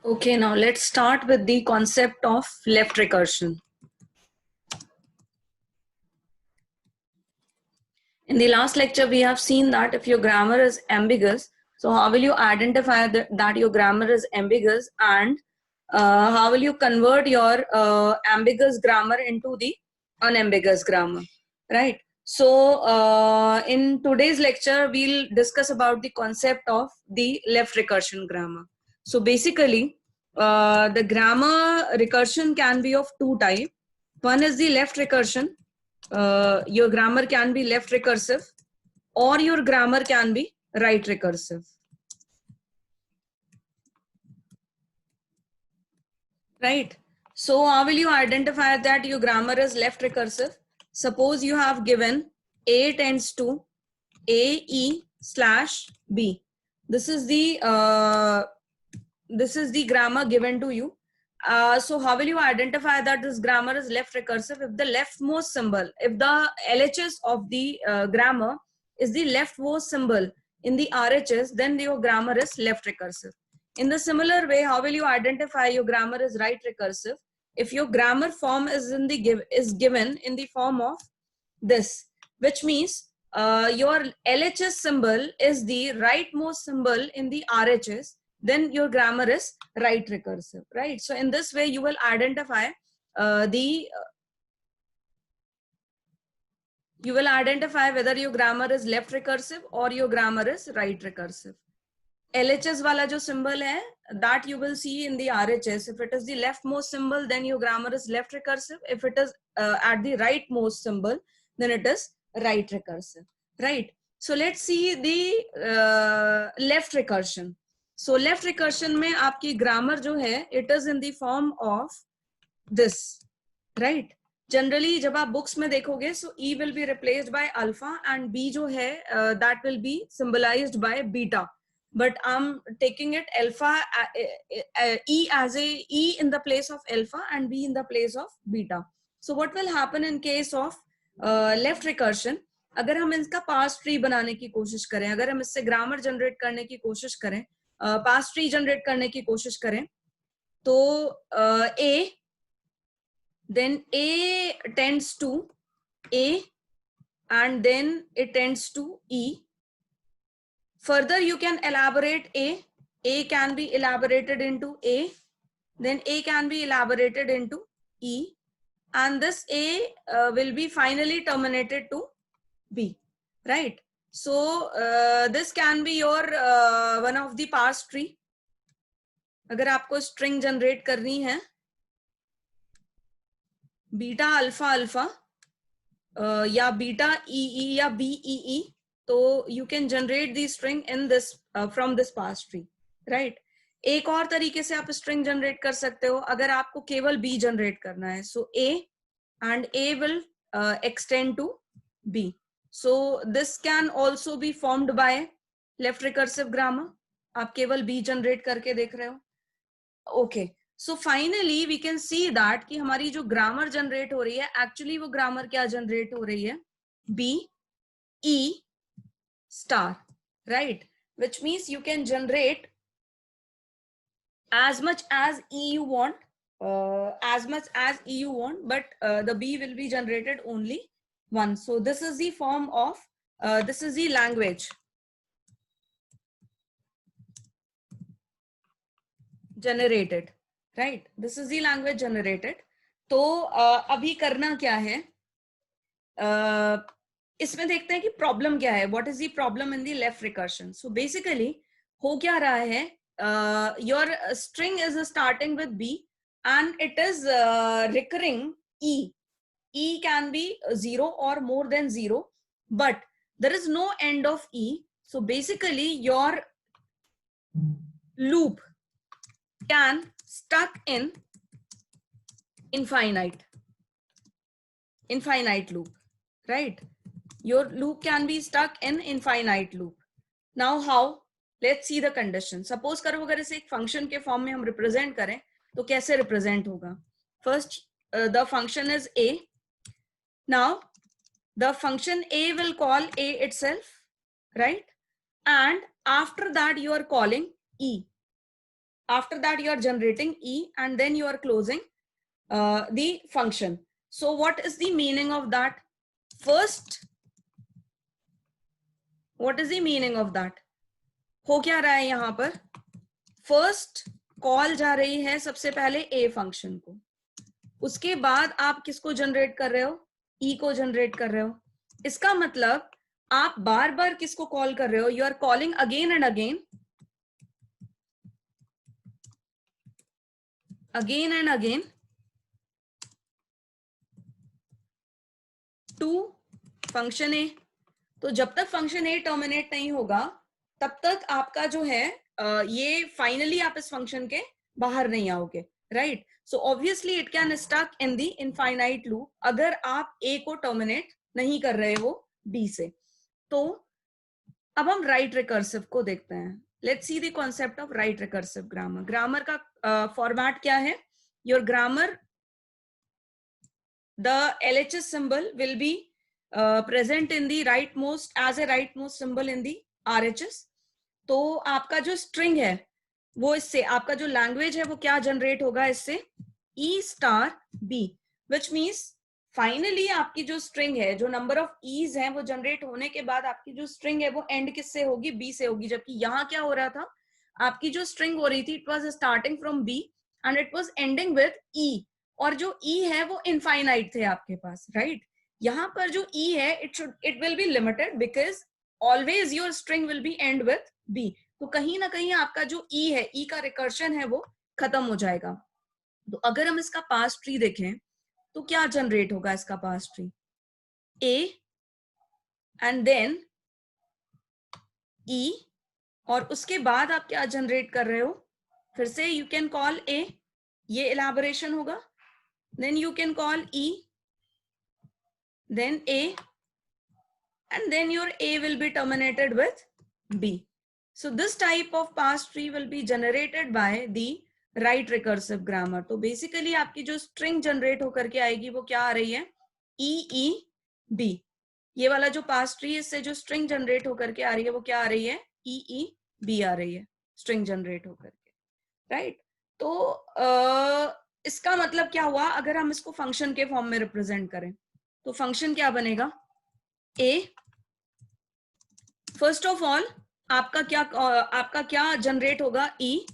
Okay, now let's start with the concept of left recursion. In the last lecture, we have seen that if your grammar is ambiguous, so how will you identify that your grammar is ambiguous, and how will you convert your ambiguous grammar into the unambiguous grammar, right? So in today's lecture, we'll discuss about the concept of the left recursion grammar. So basically, the grammar recursion can be of two types. One is the left recursion. Your grammar can be left recursive, or your grammar can be right recursive. Right? So how will you identify that your grammar is left recursive? Suppose you have given A tends to AE/B. This is the grammar given to you. So how will you identify that this grammar is left recursive? If the leftmost symbol, if the LHS of the grammar is the leftmost symbol in the RHS, then your grammar is left recursive. In the similar way, how will you identify your grammar is right recursive? If your grammar form is given in the form of this, which means your LHS symbol is the rightmost symbol in the RHS, then your grammar is right recursive, right? So in this way, you will identify whether your grammar is left recursive or your grammar is right recursive. LHS wala jo symbol hai, that you will see in the RHS. If it is the leftmost symbol, then your grammar is left recursive. If it is at the rightmost symbol, then it is right recursive, right? So let's see the left recursion. So left recursion में आपकी grammar जो है, it is in the form of this, right? Generally जब आप books में देखोगे, so E will be replaced by alpha and B जो है, that will be symbolized by beta. But I'm taking it alpha, E as a E in the place of alpha and B in the place of beta. So what will happen in case of left recursion? अगर हम इसका parse tree बनाने की कोशिश करें, अगर हम इससे ग्रामर जनरेट करने की कोशिश करें, पास ट्री जनरेट करने की कोशिश करें, तो A, then A tends to A and then it tends to E. Further, you can elaborate A. A can be elaborated into A, then A can be elaborated into E, and this A will be finally terminated to B, right? So this can be your one of the parse tree. अगर आपको string generate करनी है, beta alpha alpha या beta EE या BEE, तो you can generate the string in this from this parse tree, right? एक और तरीके से आप string generate कर सकते हो अगर आपको केवल B generate करना है. So A and A will extend to B. So this can also be formed by left recursive grammar. आप केवल B generate करके देख रहे हो. Okay. So finally we can see that कि हमारी जो grammar generate हो रही है, actually वो grammar क्या generate हो रही है? B, E, star, right? Which means you can generate as much as E you want, but the B will be generated only once. So this is the form of, this is the language generated, right? This is the language generated. तो अभी करना क्या है? इसमें देखते हैं कि problem क्या है. What is the problem in the left recursion? So basically हो क्या रहा है, your string is starting with B and it is recurring E. E can be 0 or more than 0, but there is no end of E. So basically your loop can stuck in infinite loop, right? Your loop can be stuck in infinite loop. Now how? Let's see the condition. Suppose करो अगर इसे एक function के form में हम represent करें, तो कैसे represent होगा? First, the function is A. Now, the function A will call A itself, right? And after that, you are calling E. After that you are generating E, and then you are closing the function. So what is the meaning of that? First, what is the meaning of that? हो क्या रहा है यहाँ पर? First call जा रही है सबसे पहले ए फंक्शन को, उसके बाद आप किसको जनरेट कर रहे हो? ई को जनरेट कर रहे हो. इसका मतलब आप बार बार किसको कॉल कर रहे हो? You are calling again and again and again to function A. तो जब तक फंक्शन ए टर्मिनेट नहीं होगा तब तक आपका जो है ये फाइनली आप इस फंक्शन के बाहर नहीं आओगे, right? So obviously it can stuck in the infinite loop अगर आप ए को टर्मिनेट नहीं कर रहे हो बी से. तो अब हम राइट रिकर्सिव को देखते हैं. Let's see the concept of right recursive grammar. Grammar का फॉर्मेट क्या है? Your grammar, the LHS symbol will be present in the rightmost as a rightmost symbol in the RHS. तो आपका जो स्ट्रिंग है वो इससे, आपका जो लैंग्वेज है वो क्या जनरेट होगा? इससे E स्टार B, विच मीन्स फाइनली आपकी जो स्ट्रिंग है, जो नंबर ऑफ ईज है वो जनरेट होने के बाद आपकी जो स्ट्रिंग है वो एंड किससे होगी? B से होगी. जबकि यहाँ क्या हो रहा था? आपकी जो स्ट्रिंग हो रही थी it was starting from B and it was ending with E, और जो E है वो इनफाइनाइट थे आपके पास, राइट? यहाँ पर जो E है it will be limited because always your string will be and with B. तो कहीं ना कहीं आपका जो E है, E का रिकर्शन है वो खत्म हो जाएगा. तो अगर हम इसका पास ट्री देखें तो क्या जनरेट होगा इसका parse tree? A and then E, और उसके बाद आप क्या जनरेट कर रहे हो? फिर से यू कैन कॉल A, ये इलाबोरेशन होगा. Then you can call E, then A, and then your A will be terminated with B. So this type of pass tree will be generated by the right recursive grammar. तो basically आपकी जो string generate होकर के आएगी वो क्या आ रही है? E E B. ये वाला जो pass tree इससे जो string generate होकर के आ रही है वो क्या आ रही है? E E B आ रही है string generate होकर के, right? तो इसका मतलब क्या हुआ? अगर हम इसको फंक्शन के फॉर्म में रिप्रेजेंट करें तो फंक्शन क्या बनेगा? ए, फर्स्ट ऑफ ऑल आपका क्या जनरेट होगा? E,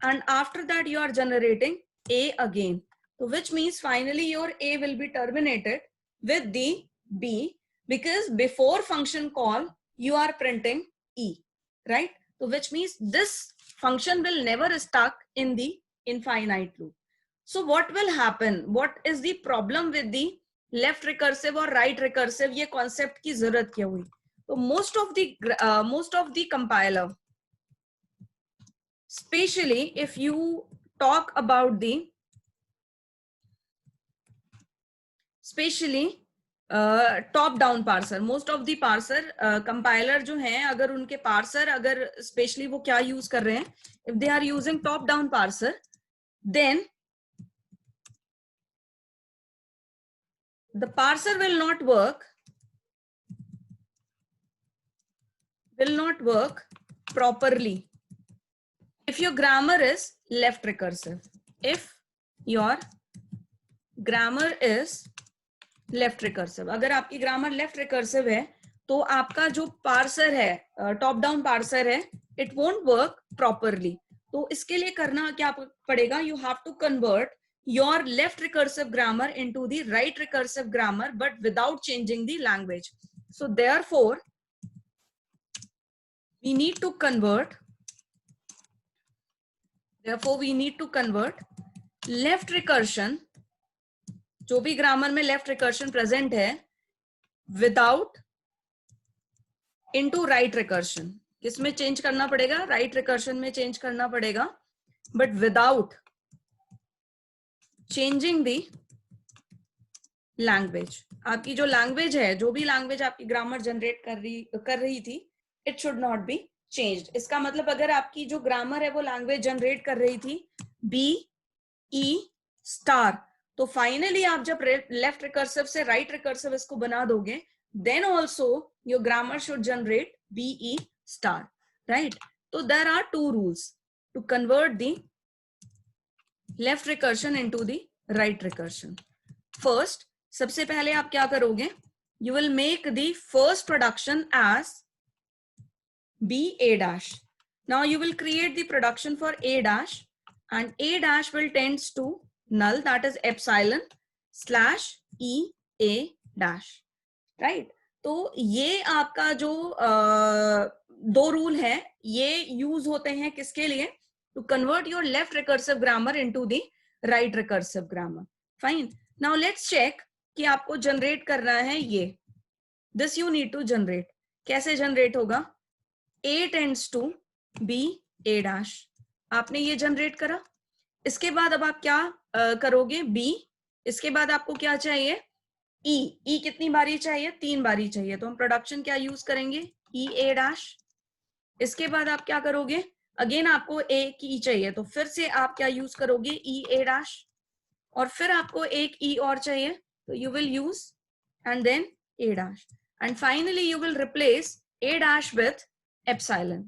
and after that you are generating A again. तो which means finally your A will be terminated with the B because before function call you are printing E, right? तो which means this function will never stuck in the infinite loop. So what will happen? What is the problem with the left recursive or right recursive? ये concept की जरूरत क्या हुई? तो most of the compiler, especially if you talk about the top down parser, most of the parser compiler जो हैं, अगर उनके पार्सर अगर स्पेशली वो क्या यूज कर रहे हैं, if they are using top down parser then the parser will not work properly if your grammar is left recursive. If your grammar is left recursive, अगर आपकी ग्रामर लेफ्ट रिकर्सिव है तो आपका जो पार्सर है, टॉप डाउन पार्सर है, it won't work properly. तो इसके लिए करना क्या पड़ेगा? You have to convert your left recursive grammar into the right recursive grammar but without changing the language. So therefore we need to convert left recursion, जो भी grammar में left recursion present है, विदाउट इनटू राइट रिकर्शन. किसमें change करना पड़ेगा? Right recursion में change करना पड़ेगा, but without changing the language. आपकी जो लैंग्वेज है, जो भी लैंग्वेज आपकी ग्रामर जनरेट कर रही थी, it should not be changed. इसका मतलब अगर आपकी जो ग्रामर है वो लैंग्वेज जनरेट कर रही थी बी ई स्टार, तो फाइनली आप जब लेफ्ट रिकर्सिव से राइट रिकर्सिव इसको बना दोगे, then also your grammar should generate BE star, right? तो there are two rules to convert the left recursion into the right recursion. First, सबसे पहले आप क्या करोगे, you will make the first production as b a dash. Now you will create the production for a dash, and a dash will tends to null, that is epsilon slash e a dash, right? तो ये आपका जो दो rule है ये use होते हैं किसके लिए, to convert your left recursive grammar into the right recursive grammar. Fine. Now let's check कि आपको जनरेट करना है ये, this you need to generate. कैसे जनरेट होगा, a tends to b a dash. आपने ये जनरेट करा. इसके बाद अब आप क्या करोगे, b. इसके बाद आपको क्या चाहिए, e. e कितनी बारी चाहिए, 3 बारी चाहिए. तो हम प्रोडक्शन क्या यूज करेंगे, e a dash. इसके बाद आप क्या करोगे, अगेन आपको a की चाहिए तो फिर से आप क्या यूज करोगे, e a dash. और फिर आपको एक e और चाहिए तो you will use and then a dash. And finally you will replace a dash with epsilon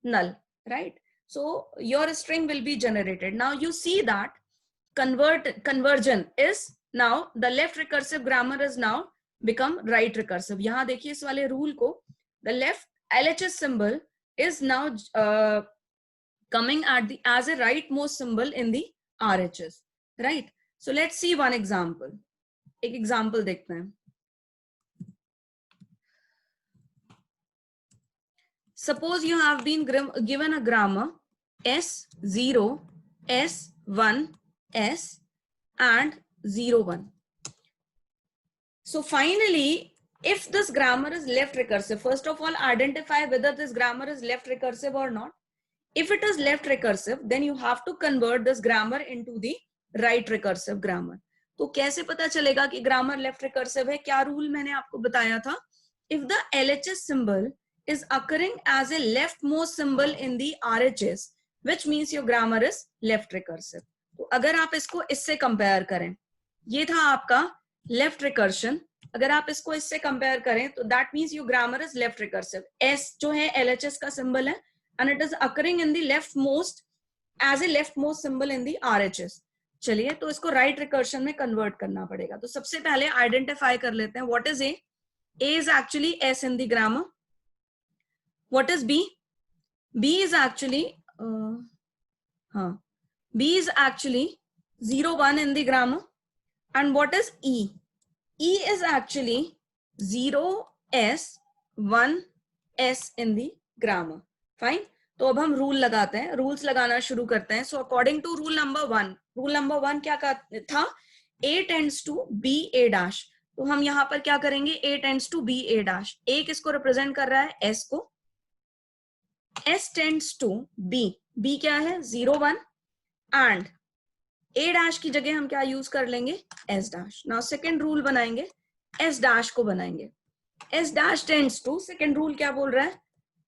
null, right? So your string will be generated. Now you see that conversion is now the left recursive grammar is now become right recursive. यहाँ देखिए इस वाले rule को, the left LHS symbol is now coming at the as a rightmost symbol in the RHS, right? So let's see one example. एक example देखते हैं. Suppose you have been given a grammar S0, S1, S and 01. So finally, if this grammar is left recursive, first of all, identify whether this grammar is left recursive or not. If it is left recursive, then you have to convert this grammar into the right recursive grammar. तो कैसे पता चलेगा कि grammar left recursive है, क्या rule मैंने आपको बताया था, if the LHS symbol is occurring as a leftmost symbol in the RHS, which means your grammar is left recursive. तो अगर आप इसको इससे कंपेयर करें, ये था आपका लेफ्ट रिकर्शन, अगर आप इसको इससे कंपेयर करें तो that means your grammar is left recursive. S जो है LHS का सिंबल है and it is occurring in the left most as a left most symbol in the RHS. चलिए, तो इसको राइट रिकर्शन में कन्वर्ट करना पड़ेगा. तो सबसे पहले आइडेंटिफाई कर लेते हैं what is a. A is actually S in the grammar. What is B? B is actually B is actually 01 in the grammar. And what is E? E is actually 0S 1S in the grammar. Fine. तो अब हम rule लगाते हैं, rules लगाना शुरू करते हैं. So according to rule number 1, rule number 1 क्या था, A tends to B A dash. तो हम यहाँ पर क्या करेंगे, A tends to B A dash. A किसको रिप्रेजेंट कर रहा है, S को. S tends to B. B क्या है, 01 and A dash की जगह हम क्या यूज कर लेंगे, S dash. Now second rule बनाएंगे, S dash को बनाएंगे. S dash tends to, second rule क्या बोल रहा है,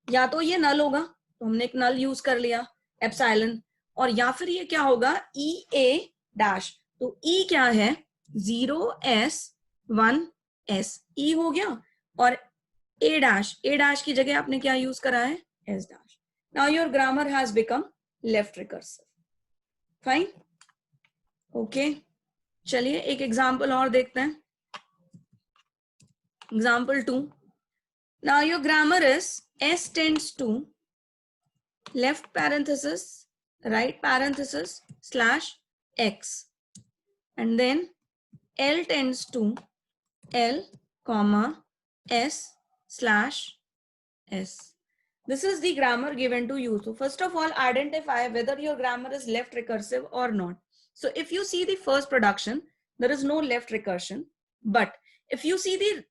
या तो ये नल होगा तो हमने एक नल यूज कर लिया एप्सिलॉन, और या फिर ये क्या होगा, E A dash. तो E क्या है, 0S 1S. E हो गया, और A dash की जगह आपने क्या यूज करा है, S dash. Now your grammar has become left recursive. Fine. Okay. चलिए एक एग्जाम्पल और देखते हैं. Example 2. Now your grammar is S tends to left parenthesis, right parenthesis slash X, and then L tends to L comma S slash S. This is the grammar given to you. So first of all, identify whether your grammar is left recursive or not. So if you see the first production, there is no left recursion. But if you see the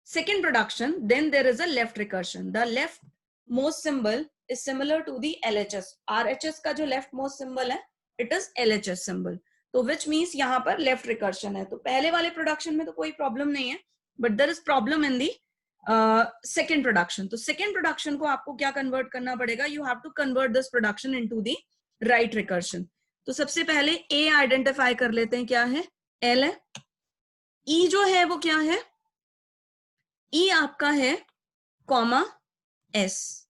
second production, then there is a left recursion. The leftmost symbol is similar to the LHS. RHS का जो leftmost symbol है, it is LHS symbol. तो which means यहाँ पर left recursion है. तो पहले वाले production में तो कोई problem नहीं है, but there is problem in the second production. तो सेकेंड प्रोडक्शन को आपको क्या कन्वर्ट करना पड़ेगा, you have to convert this production into the right recursion. तो सबसे पहले ए आइडेंटिफाई कर लेते हैं, क्या है, एल है. ई जो है वो क्या है, ई आपका है कॉमा एस,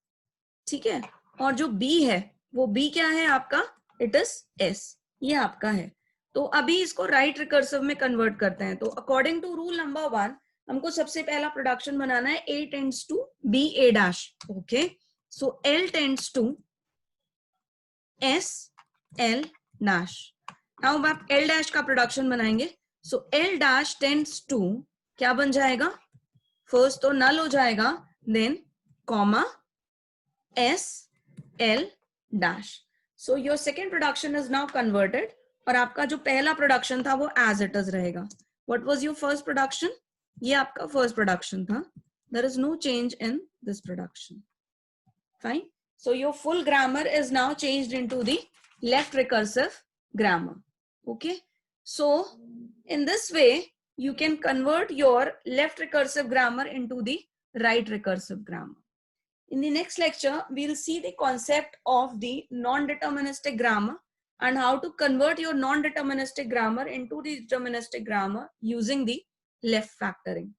ठीक है. और जो बी है वो बी क्या है आपका, इट इज एस. ये आपका है। तो अभी इसको राइट रिकर्सिव में कन्वर्ट करते हैं। तो अकॉर्डिंग टू रूल नंबर 1 हमको सबसे पहला प्रोडक्शन बनाना है A tends to B A dash. Okay, so L tends to S L dash. Now आप L डैश का प्रोडक्शन बनाएंगे। So L dash tends to क्या बन जाएगा, फर्स्ट तो नल हो जाएगा, then comma S L dash. So your second production is now converted और आपका जो पहला प्रोडक्शन था वो एज इट इज रहेगा। What was your first production? ये आपका फर्स्ट प्रोडक्शन था। There is no change in this production. Fine, so your full grammar is now changed into the left recursive grammar. Okay, so in this way you can convert your left recursive grammar into the right recursive grammar. In the next lecture we'll see the concept of the non-deterministic grammar and how to convert your non-deterministic grammar into the deterministic grammar using the left factoring.